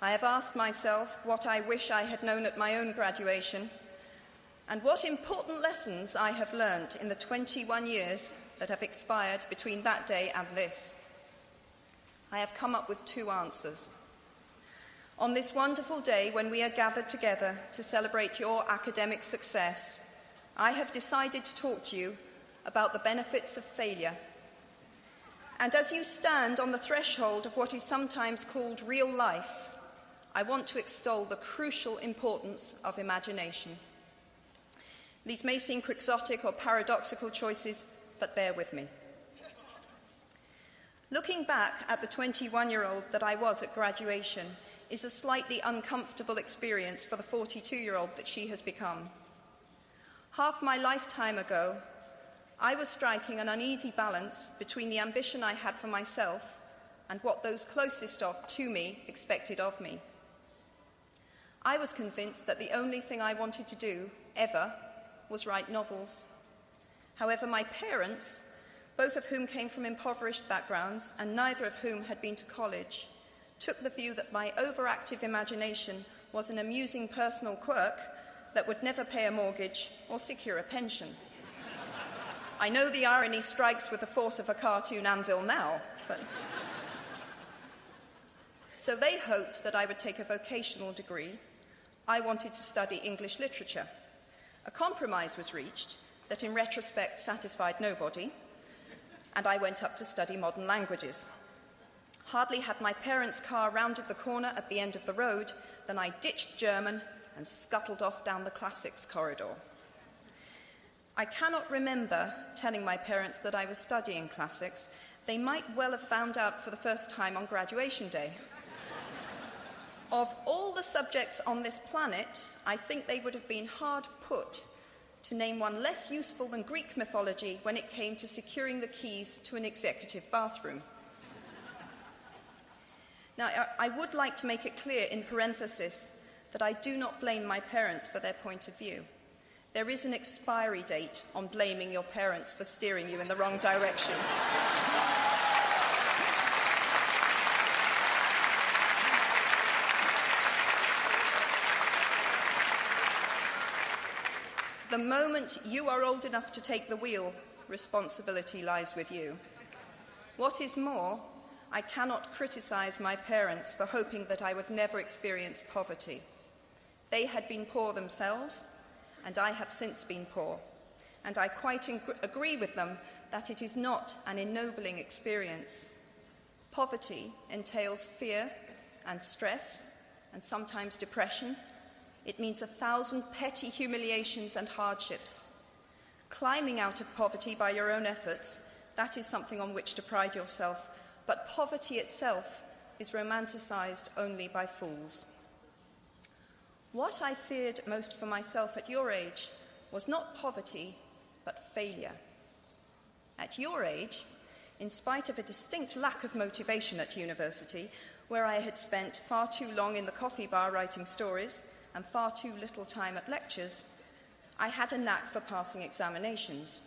I have asked myself what I wish I had known at my own graduation, and what important lessons I have learned in the 21 years that have expired between that day and this. I have come up with two answers. On this wonderful day when we are gathered together to celebrate your academic success, I have decided to talk to you about the benefits of failure. And as you stand on the threshold of what is sometimes called real life, I want to extol the crucial importance of imagination. These may seem quixotic or paradoxical choices, but bear with me. Looking back at the 21-year-old that I was at graduation is a slightly uncomfortable experience for the 42-year-old that she has become. Half my lifetime ago, I was striking an uneasy balance between the ambition I had for myself and what those closest to me expected of me. I was convinced that the only thing I wanted to do, ever, was write novels. However, my parents, both of whom came from impoverished backgrounds and neither of whom had been to college, took the view that my overactive imagination was an amusing personal quirk that would never pay a mortgage or secure a pension. I know the irony strikes with the force of a cartoon anvil now, but... So they hoped that I would take a vocational degree. I wanted to study English literature. A compromise was reached that in retrospect satisfied nobody, and I went up to study modern languages. Hardly had my parents' car rounded the corner at the end of the road than I ditched German and scuttled off down the classics corridor. I cannot remember telling my parents that I was studying classics. They might well have found out for the first time on graduation day. Of all the subjects on this planet, I think they would have been hard put to name one less useful than Greek mythology when it came to securing the keys to an executive bathroom. Now, I would like to make it clear in parenthesis that I do not blame my parents for their point of view. There is an expiry date on blaming your parents for steering you in the wrong direction. The moment you are old enough to take the wheel, responsibility lies with you. What is more, I cannot criticize my parents for hoping that I would never experience poverty. They had been poor themselves, and I have since been poor, and I quite agree with them that it is not an ennobling experience. Poverty entails fear and stress, and sometimes depression. It means 1,000 petty humiliations and hardships. Climbing out of poverty by your own efforts, that is something on which to pride yourself, but poverty itself is romanticized only by fools. What I feared most for myself at your age was not poverty, but failure. At your age, in spite of a distinct lack of motivation at university, where I had spent far too long in the coffee bar writing stories and far too little time at lectures, I had a knack for passing examinations,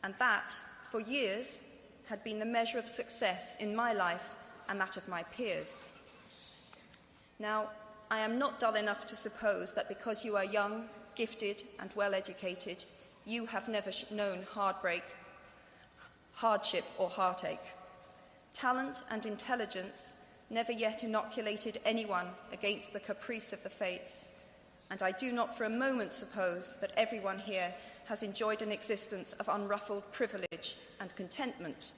and that, for years, had been the measure of success in my life and that of my peers. Now, I am not dull enough to suppose that because you are young, gifted, and well-educated, you have never known heartbreak, hardship, or heartache. Talent and intelligence never yet inoculated anyone against the caprice of the fates, and I do not for a moment suppose that everyone here has enjoyed an existence of unruffled privilege and contentment.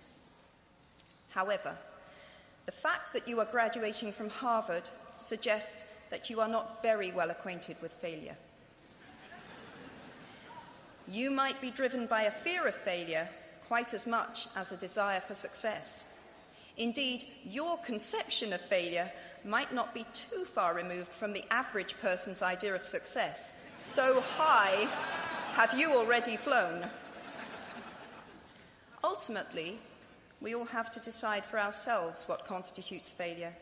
However, the fact that you are graduating from Harvard suggests that you are not very well acquainted with failure. You might be driven by a fear of failure quite as much as a desire for success. Indeed, your conception of failure might not be too far removed from the average person's idea of success. So high have you already flown. Ultimately, we all have to decide for ourselves what constitutes failure.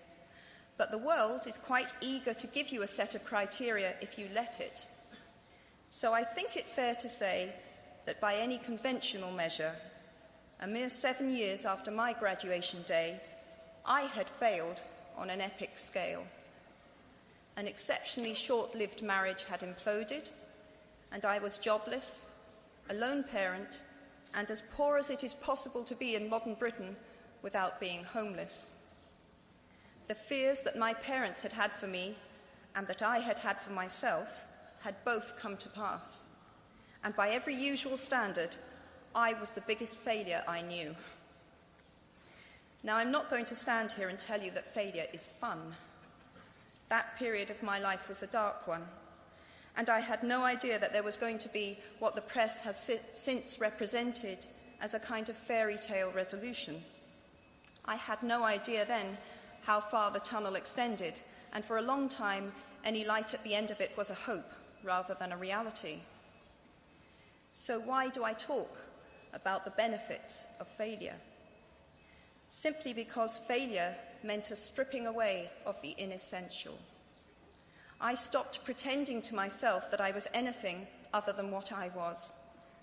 But the world is quite eager to give you a set of criteria if you let it. So I think it fair to say that by any conventional measure, a mere 7 years after my graduation day, I had failed on an epic scale. An exceptionally short-lived marriage had imploded, and I was jobless, a lone parent, and as poor as it is possible to be in modern Britain without being homeless. The fears that my parents had had for me and that I had had for myself had both come to pass, and by every usual standard, I was the biggest failure I knew. Now, I'm not going to stand here and tell you that failure is fun. That period of my life was a dark one, and I had no idea that there was going to be what the press has since represented as a kind of fairy tale resolution. I had no idea then how far the tunnel extended, and for a long time, any light at the end of it was a hope rather than a reality. So why do I talk about the benefits of failure? Simply because failure meant a stripping away of the inessential. I stopped pretending to myself that I was anything other than what I was,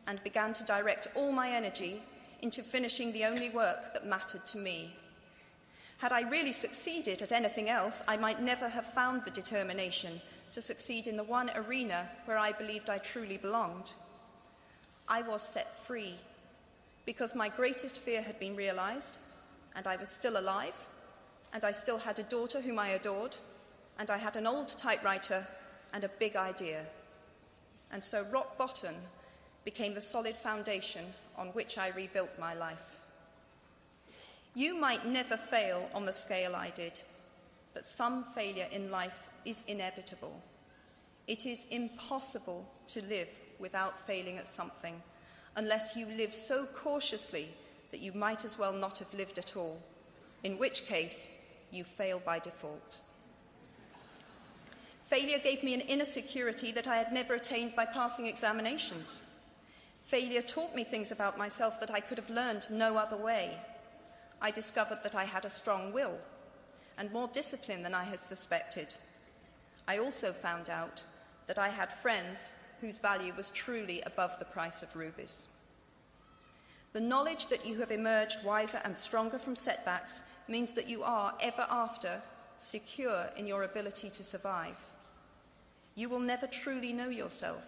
and began to direct all my energy into finishing the only work that mattered to me. Had I really succeeded at anything else, I might never have found the determination to succeed in the one arena where I believed I truly belonged. I was set free because my greatest fear had been realized, and I was still alive, and I still had a daughter whom I adored, and I had an old typewriter and a big idea. And so rock bottom became the solid foundation on which I rebuilt my life. You might never fail on the scale I did, but some failure in life is inevitable. It is impossible to live without failing at something, unless you live so cautiously that you might as well not have lived at all, in which case you fail by default. Failure gave me an inner security that I had never attained by passing examinations. Failure taught me things about myself that I could have learned no other way. I discovered that I had a strong will and more discipline than I had suspected. I also found out that I had friends whose value was truly above the price of rubies. The knowledge that you have emerged wiser and stronger from setbacks means that you are, ever after, secure in your ability to survive. You will never truly know yourself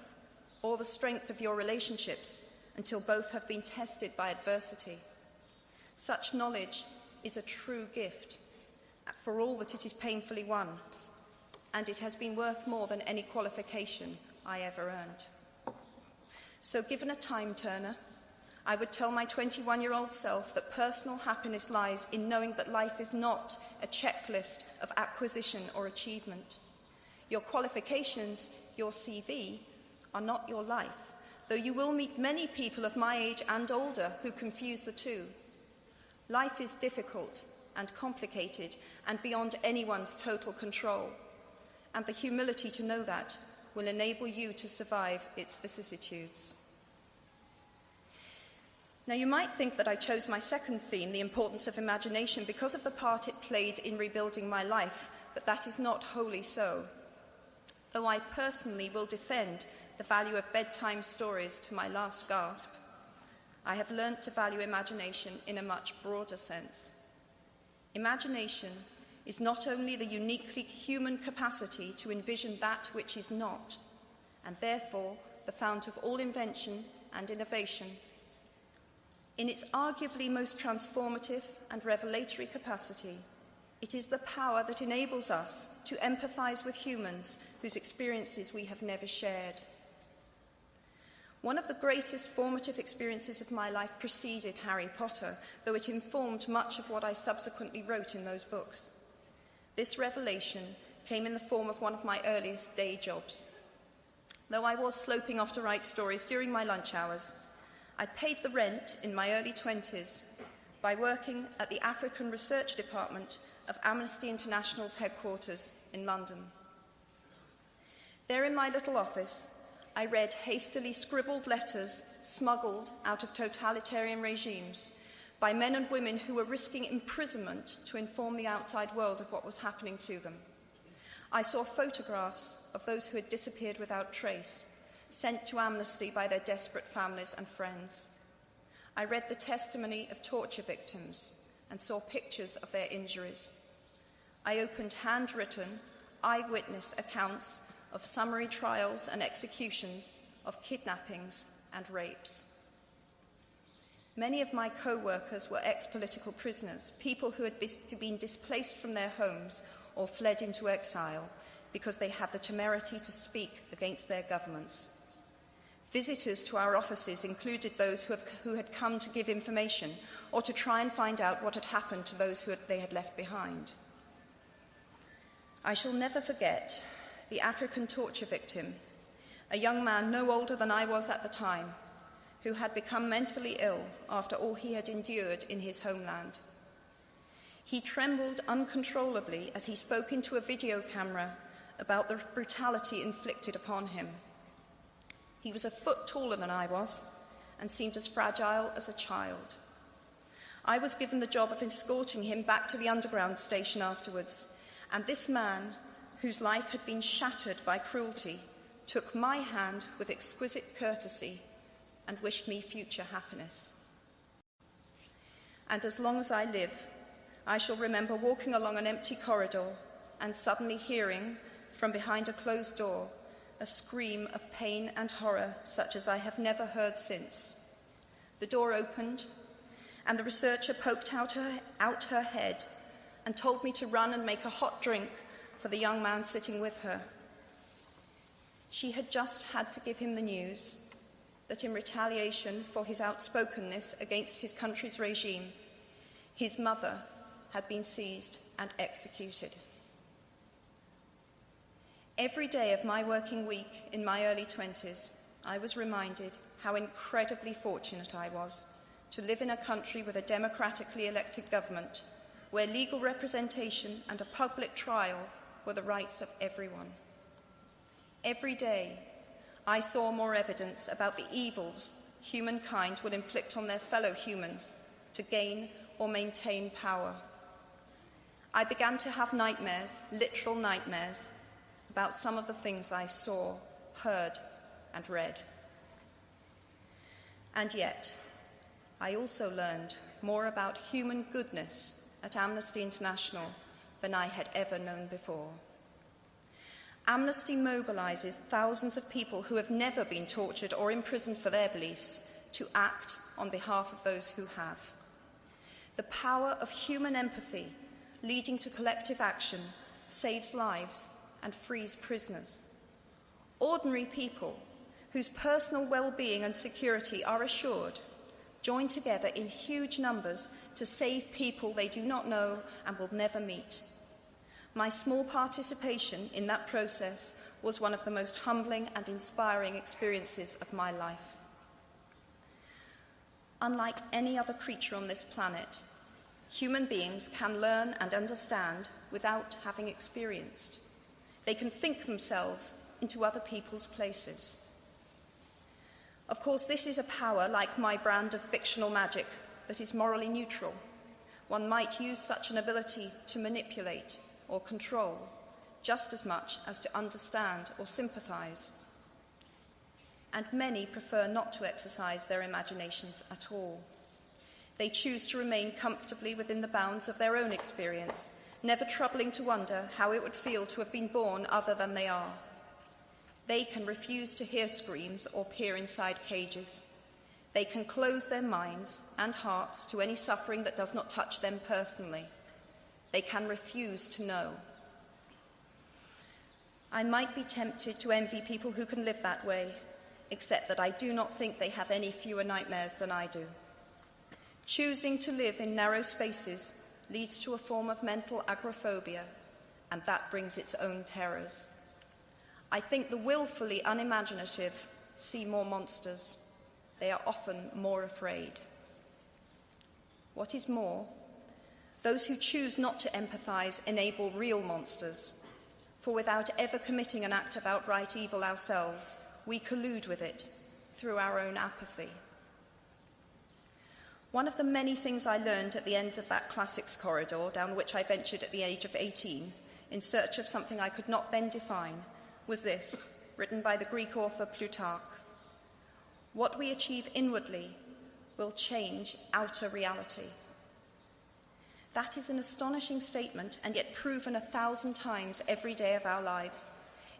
or the strength of your relationships until both have been tested by adversity. Such knowledge is a true gift, for all that it is painfully won, and it has been worth more than any qualification I ever earned. So given a time turner, I would tell my 21-year-old self that personal happiness lies in knowing that life is not a checklist of acquisition or achievement. Your qualifications, your CV, are not your life, though you will meet many people of my age and older who confuse the two. Life is difficult and complicated and beyond anyone's total control, and the humility to know that will enable you to survive its vicissitudes. Now, you might think that I chose my second theme, the importance of imagination, because of the part it played in rebuilding my life, but that is not wholly so. Though I personally will defend the value of bedtime stories to my last gasp, I have learnt to value imagination in a much broader sense. Imagination is not only the uniquely human capacity to envision that which is not, and therefore the fount of all invention and innovation. In its arguably most transformative and revelatory capacity, it is the power that enables us to empathise with humans whose experiences we have never shared. One of the greatest formative experiences of my life preceded Harry Potter, though it informed much of what I subsequently wrote in those books. This revelation came in the form of one of my earliest day jobs. Though I was sloping off to write stories during my lunch hours, I paid the rent in my early 20s by working at the African Research Department of Amnesty International's headquarters in London. There in my little office, I read hastily scribbled letters smuggled out of totalitarian regimes by men and women who were risking imprisonment to inform the outside world of what was happening to them. I saw photographs of those who had disappeared without trace, sent to Amnesty by their desperate families and friends. I read the testimony of torture victims and saw pictures of their injuries. I opened handwritten, eyewitness accounts of summary trials and executions, of kidnappings and rapes. Many of my co-workers were ex-political prisoners, people who had been displaced from their homes or fled into exile because they had the temerity to speak against their governments. Visitors to our offices included those who had come to give information or to try and find out what had happened to those they had left behind. I shall never forget the African torture victim, a young man no older than I was at the time, who had become mentally ill after all he had endured in his homeland. He trembled uncontrollably as he spoke into a video camera about the brutality inflicted upon him. He was a foot taller than I was and seemed as fragile as a child. I was given the job of escorting him back to the underground station afterwards, and this man, whose life had been shattered by cruelty, took my hand with exquisite courtesy and wished me future happiness. And as long as I live, I shall remember walking along an empty corridor and suddenly hearing, from behind a closed door, a scream of pain and horror such as I have never heard since. The door opened, and the researcher poked out her head and told me to run and make a hot drink for the young man sitting with her. She had just had to give him the news that in retaliation for his outspokenness against his country's regime, his mother had been seized and executed. Every day of my working week in my early 20s, I was reminded how incredibly fortunate I was to live in a country with a democratically elected government where legal representation and a public trial were the rights of everyone. Every day, I saw more evidence about the evils humankind will inflict on their fellow humans to gain or maintain power. I began to have nightmares, literal nightmares, about some of the things I saw, heard, and read. And yet, I also learned more about human goodness at Amnesty International than I had ever known before. Amnesty mobilizes thousands of people who have never been tortured or imprisoned for their beliefs to act on behalf of those who have. The power of human empathy leading to collective action saves lives and frees prisoners. Ordinary people whose personal well-being and security are assured join together in huge numbers to save people they do not know and will never meet. My small participation in that process was one of the most humbling and inspiring experiences of my life. Unlike any other creature on this planet, human beings can learn and understand without having experienced. They can think themselves into other people's places. Of course, this is a power, like my brand of fictional magic, that is morally neutral. One might use such an ability to manipulate or control just as much as to understand or sympathize. And many prefer not to exercise their imaginations at all. They choose to remain comfortably within the bounds of their own experience, never troubling to wonder how it would feel to have been born other than they are. They can refuse to hear screams or peer inside cages. They can close their minds and hearts to any suffering that does not touch them personally. They can refuse to know. I might be tempted to envy people who can live that way, except that I do not think they have any fewer nightmares than I do. Choosing to live in narrow spaces leads to a form of mental agoraphobia, and that brings its own terrors. I think the willfully unimaginative see more monsters. They are often more afraid. What is more, those who choose not to empathize enable real monsters, for without ever committing an act of outright evil ourselves, we collude with it through our own apathy. One of the many things I learned at the end of that classics corridor down which I ventured at the age of 18 in search of something I could not then define was this, written by the Greek author Plutarch: "What we achieve inwardly will change outer reality." That is an astonishing statement, and yet proven 1,000 times every day of our lives.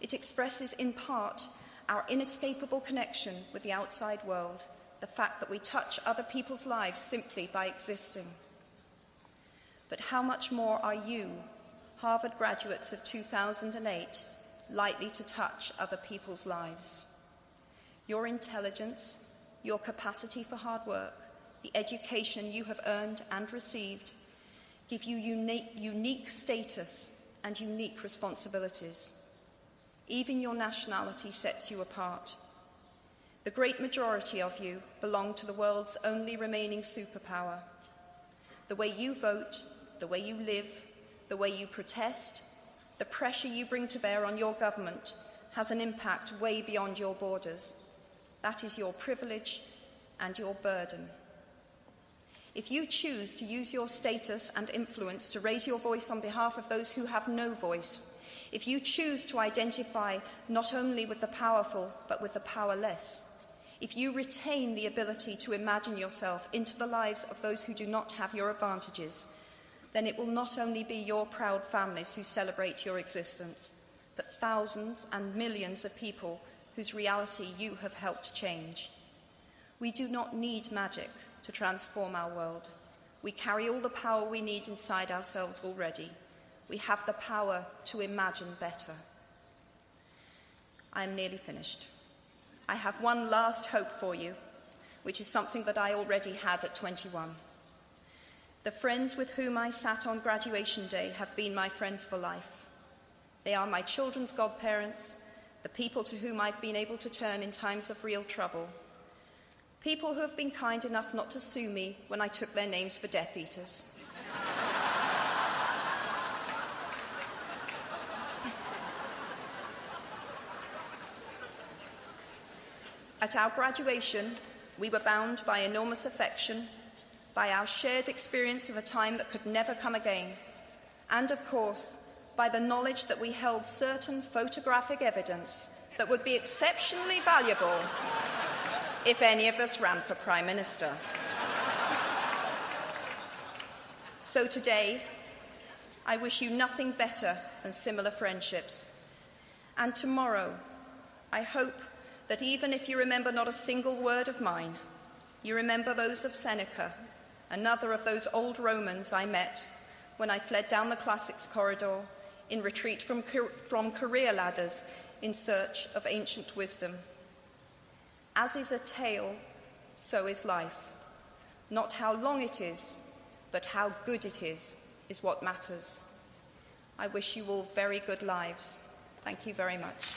It expresses in part our inescapable connection with the outside world, the fact that we touch other people's lives simply by existing. But how much more are you, Harvard graduates of 2008, likely to touch other people's lives? Your intelligence, your capacity for hard work, the education you have earned and received give you unique status and unique responsibilities. Even your nationality sets you apart. The great majority of you belong to the world's only remaining superpower. The way you vote, the way you live, the way you protest, the pressure you bring to bear on your government has an impact way beyond your borders. That is your privilege and your burden. If you choose to use your status and influence to raise your voice on behalf of those who have no voice, if you choose to identify not only with the powerful but with the powerless, if you retain the ability to imagine yourself into the lives of those who do not have your advantages, then it will not only be your proud families who celebrate your existence, but thousands and millions of people whose reality you have helped change. We do not need magic to transform our world. We carry all the power we need inside ourselves already. We have the power to imagine better. I am nearly finished. I have one last hope for you, which is something that I already had at 21. The friends with whom I sat on graduation day have been my friends for life. They are my children's godparents, the people to whom I've been able to turn in times of real trouble, people who have been kind enough not to sue me when I took their names for Death Eaters. At our graduation, we were bound by enormous affection, by our shared experience of a time that could never come again, and of course, by the knowledge that we held certain photographic evidence that would be exceptionally valuable if any of us ran for Prime Minister. So today, I wish you nothing better than similar friendships. And tomorrow, I hope that even if you remember not a single word of mine, you remember those of Seneca, another of those old Romans I met when I fled down the classics corridor in retreat from career ladders in search of ancient wisdom. As is a tale, so is life. Not how long it is, but how good it is what matters. I wish you all very good lives. Thank you very much.